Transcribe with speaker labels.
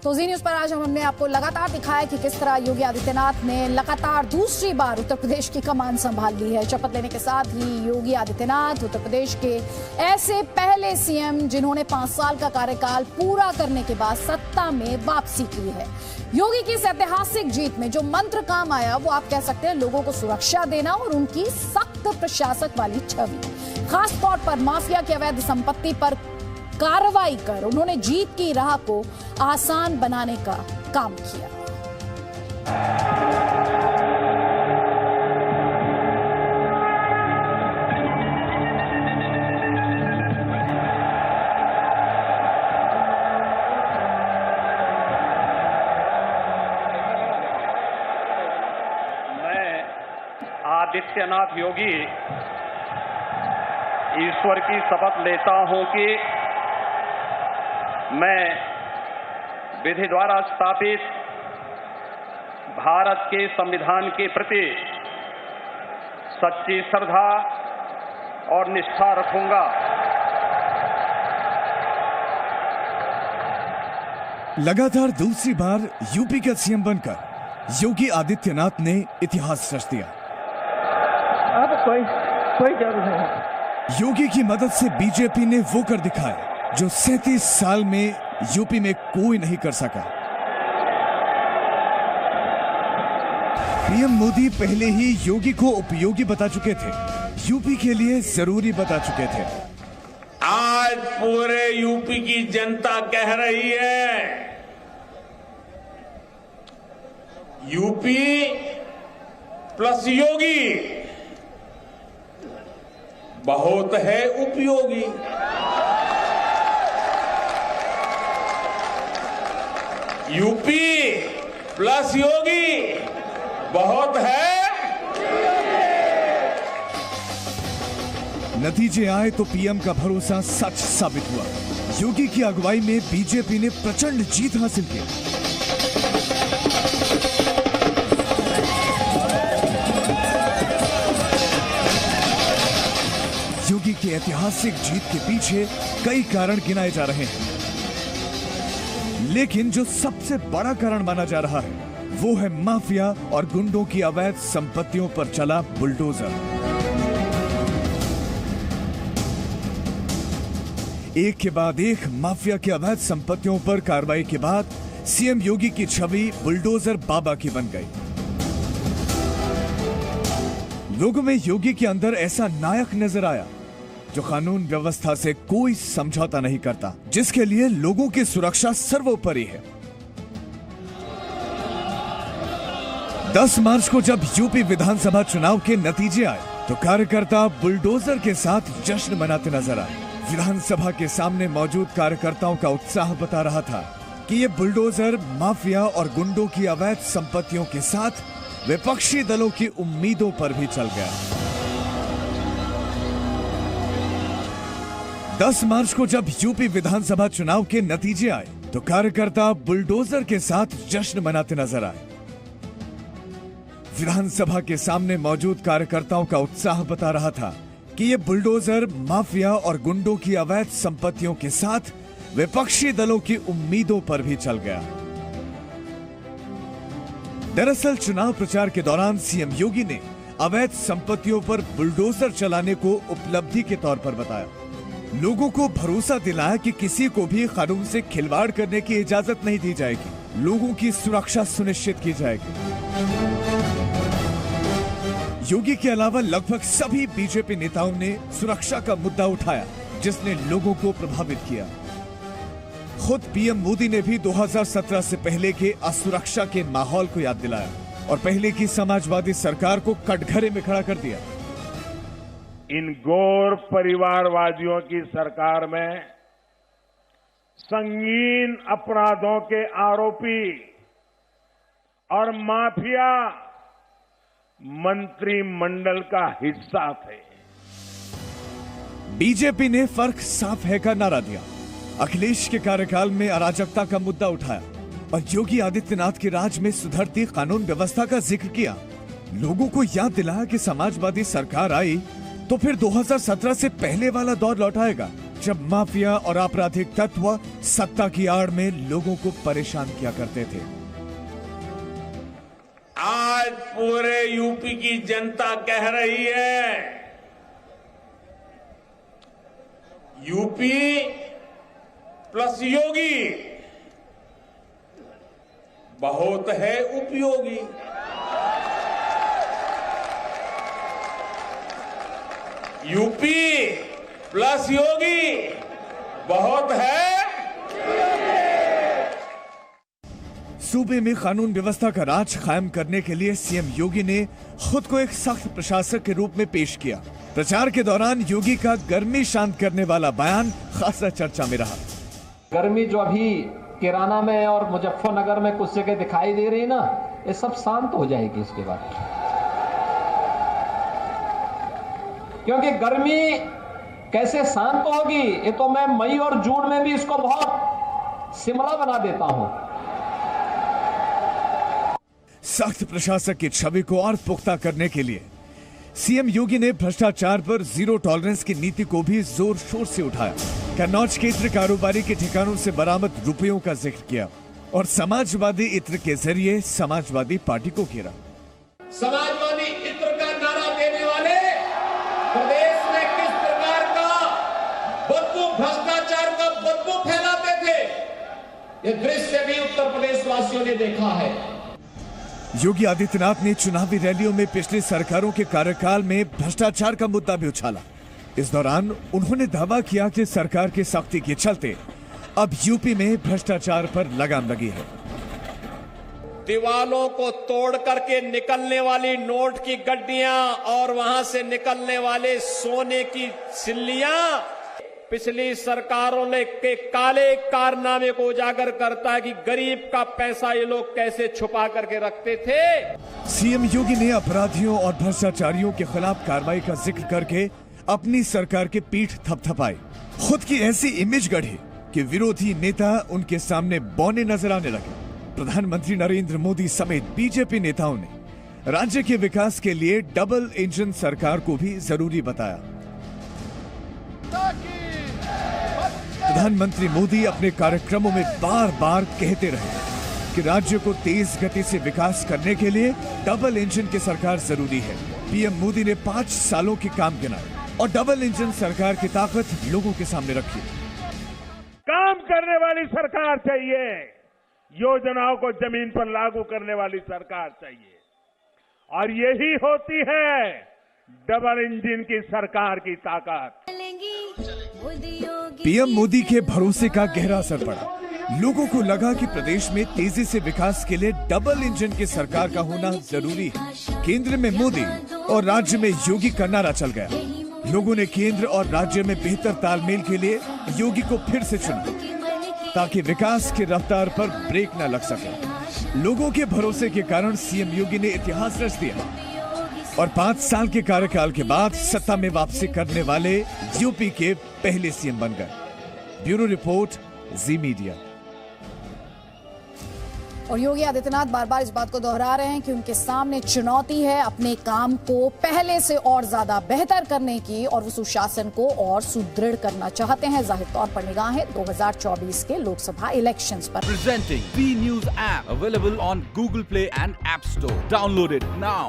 Speaker 1: तो जी न्यूज पर आज हमने आपको लगातार दिखाया कि किस तरह योगी आदित्यनाथ ने लगातार दूसरी बार उत्तर प्रदेश की कमान संभाल ली है। शपथ लेने के साथ ही योगी आदित्यनाथ उत्तर प्रदेश के ऐसे पहले सीएम जिन्होंने 5 साल का कार्यकाल पूरा करने के बाद सत्ता में वापसी की है। योगी की इस ऐतिहासिक जीत में जो मंत्र काम आया वो आप कह सकते हैं लोगों को सुरक्षा देना और उनकी सख्त प्रशासक वाली छवि। खास तौर पर माफिया की अवैध संपत्ति पर कार्रवाई कर उन्होंने जीत की राह को आसान बनाने का काम किया।
Speaker 2: मैं आदित्यनाथ योगी ईश्वर की शपथ लेता हूं कि मैं विधि द्वारा स्थापित भारत के संविधान के प्रति सच्ची श्रद्धा और निष्ठा रखूंगा।
Speaker 3: लगातार दूसरी बार यूपी का सीएम बनकर योगी आदित्यनाथ ने इतिहास रच दिया।
Speaker 4: अब कोई जरूरत नहीं।
Speaker 3: योगी की मदद से बीजेपी ने वो कर दिखाया जो 37 साल में यूपी में कोई नहीं कर सका। पीएम मोदी पहले ही योगी को उपयोगी बता चुके थे, यूपी के लिए जरूरी बता चुके थे।
Speaker 5: आज पूरे यूपी की जनता कह रही है यूपी प्लस योगी बहुत है उपयोगी। यूपी प्लस योगी बहुत है।
Speaker 3: नतीजे आए तो पीएम का भरोसा सच साबित हुआ। योगी की अगुवाई में बीजेपी ने प्रचंड जीत हासिल की। योगी की ऐतिहासिक जीत के पीछे कई कारण गिनाए जा रहे हैं, लेकिन जो सबसे बड़ा कारण माना जा रहा है वो है माफिया और गुंडों की अवैध संपत्तियों पर चला बुलडोजर। एक के बाद एक माफिया की अवैध संपत्तियों पर कार्रवाई के बाद सीएम योगी की छवि बुलडोजर बाबा की बन गई। लोगों में योगी के अंदर ऐसा नायक नजर आया जो कानून व्यवस्था से कोई समझौता नहीं करता, जिसके लिए लोगों की सुरक्षा सर्वोपरि है। 10 मार्च को जब यूपी विधानसभा चुनाव के नतीजे आए तो कार्यकर्ता बुलडोजर के साथ जश्न मनाते नजर आए। विधानसभा के सामने मौजूद कार्यकर्ताओं का उत्साह बता रहा था कि ये बुलडोजर माफिया और गुंडों की अवैध संपत्तियों के साथ विपक्षी दलों की उम्मीदों पर भी चल गया। 10 मार्च को जब यूपी विधानसभा चुनाव के नतीजे आए तो कार्यकर्ता बुलडोजर के साथ जश्न मनाते नजर आए। विधानसभा के सामने मौजूद कार्यकर्ताओं का उत्साह बता रहा था कि ये बुलडोजर माफिया और गुंडों की अवैध संपत्तियों के साथ विपक्षी दलों की उम्मीदों पर भी चल गया। दरअसल चुनाव प्रचार के दौरान सीएम योगी ने अवैध संपत्तियों पर बुलडोजर चलाने को उपलब्धि के तौर पर बताया। लोगों को भरोसा दिलाया कि किसी को भी कानून से खिलवाड़ करने की इजाजत नहीं दी जाएगी, लोगों की सुरक्षा सुनिश्चित की जाएगी। योगी के अलावा लगभग सभी बीजेपी नेताओं ने सुरक्षा का मुद्दा उठाया, जिसने लोगों को प्रभावित किया। खुद पीएम मोदी ने भी 2017 से पहले के असुरक्षा के माहौल को याद दिलाया और पहले की समाजवादी सरकार को कटघरे में खड़ा कर दिया।
Speaker 5: इन गौर परिवारवादियों की सरकार में संगीन अपराधों के आरोपी और माफिया मंत्रिमंडल का हिस्सा थे।
Speaker 3: बीजेपी ने फर्क साफ है का नारा दिया, अखिलेश के कार्यकाल में अराजकता का मुद्दा उठाया और योगी आदित्यनाथ के राज में सुधरती कानून व्यवस्था का जिक्र किया। लोगों को याद दिलाया कि समाजवादी सरकार आई तो फिर 2017 से पहले वाला दौर लौटाएगा, जब माफिया और आपराधिक तत्व सत्ता की आड़ में लोगों को परेशान किया करते थे।
Speaker 5: आज पूरे यूपी की जनता कह रही है, यूपी प्लस योगी बहुत है उपयोगी। यूपी प्लस योगी बहुत है।
Speaker 3: सूबे में कानून व्यवस्था का राज कायम करने के लिए सीएम योगी ने खुद को एक सख्त प्रशासक के रूप में पेश किया। प्रचार के दौरान योगी का गर्मी शांत करने वाला बयान खासा चर्चा में रहा।
Speaker 6: गर्मी जो अभी किराना में और मुजफ्फरनगर में कुछ जगह दिखाई दे रही है ना, ये सब शांत हो जाएगी इसके बाद, क्योंकि गर्मी कैसे शांत होगी ये तो मैं मई और जून में भी इसको बहुत शिमला बना देता हूं।
Speaker 3: सख्त प्रशासक की छवि को और पुख्ता करने के लिए सीएम योगी ने भ्रष्टाचार पर जीरो टॉलरेंस की नीति को भी जोर शोर से उठाया। कन्नौज के इत्र कारोबारी के ठिकानों से बरामद रुपयों का जिक्र किया और समाजवादी इत्र के जरिए समाजवादी पार्टी को घेरा।
Speaker 6: समाजवादी इत्र का नारा देने वाले प्रदेश में किस प्रकार का बदबू, भ्रष्टाचार का बदबू फैलाते थे, ये दृश्य भी उत्तर प्रदेश वासियों ने देखा है।
Speaker 3: योगी आदित्यनाथ ने चुनावी रैलियों में पिछली सरकारों के कार्यकाल में भ्रष्टाचार का मुद्दा भी उछाला। इस दौरान उन्होंने दावा किया कि सरकार की सख्ती के चलते अब यूपी में भ्रष्टाचार पर लगाम लगी है।
Speaker 7: दीवालों को तोड़ करके निकलने वाली नोट की गड्डियां और वहां से निकलने वाले सोने की सिल्लियां पिछली सरकारों ने के काले कारनामे को उजागर करता है कि गरीब का पैसा ये लोग कैसे छुपा करके रखते थे।
Speaker 3: सीएम योगी ने अपराधियों और भ्रष्टाचारियों के खिलाफ कार्रवाई का जिक्र करके अपनी सरकार के पीठ थपथपाई, खुद की ऐसी इमेज गढ़ी कि विरोधी नेता उनके सामने बौने नजर आने लगे। प्रधानमंत्री नरेंद्र मोदी समेत बीजेपी नेताओं ने राज्य के विकास के लिए डबल इंजन सरकार को भी जरूरी बताया। प्रधानमंत्री मोदी अपने कार्यक्रमों में बार बार कहते रहे कि राज्य को तेज गति से विकास करने के लिए डबल इंजन की सरकार जरूरी है। पीएम मोदी ने 5 सालों के काम गिनाए और डबल इंजन सरकार की ताकत लोगों के सामने रखी।
Speaker 2: काम करने वाली सरकार चाहिए, योजनाओं को जमीन पर लागू करने वाली सरकार चाहिए, और यही होती है डबल इंजन की सरकार की ताकत।
Speaker 3: पीएम मोदी के भरोसे का गहरा असर पड़ा। लोगों को लगा कि प्रदेश में तेजी से विकास के लिए डबल इंजन की सरकार का होना जरूरी है। केंद्र में मोदी और राज्य में योगी का नारा चल गया। लोगों ने केंद्र और राज्य में बेहतर तालमेल के लिए योगी को फिर से चुना ताकि विकास की रफ्तार पर ब्रेक न लग सके। लोगों के भरोसे के कारण सीएम योगी ने इतिहास रच दिया और 5 साल के कार्यकाल के बाद सत्ता में वापसी करने वाले यूपी के पहले सीएम बन गए। ब्यूरो रिपोर्ट, जी मीडिया।
Speaker 1: और योगी आदित्यनाथ बार बार इस बात को दोहरा रहे हैं कि उनके सामने चुनौती है अपने काम को पहले से और ज्यादा बेहतर करने की, और वो सुशासन को और सुदृढ़ करना चाहते हैं। जाहिर तौर पर निगाहें 2024 के लोकसभा इलेक्शंस पर।
Speaker 8: Presenting B News app available on Google Play and App Store. Download it now.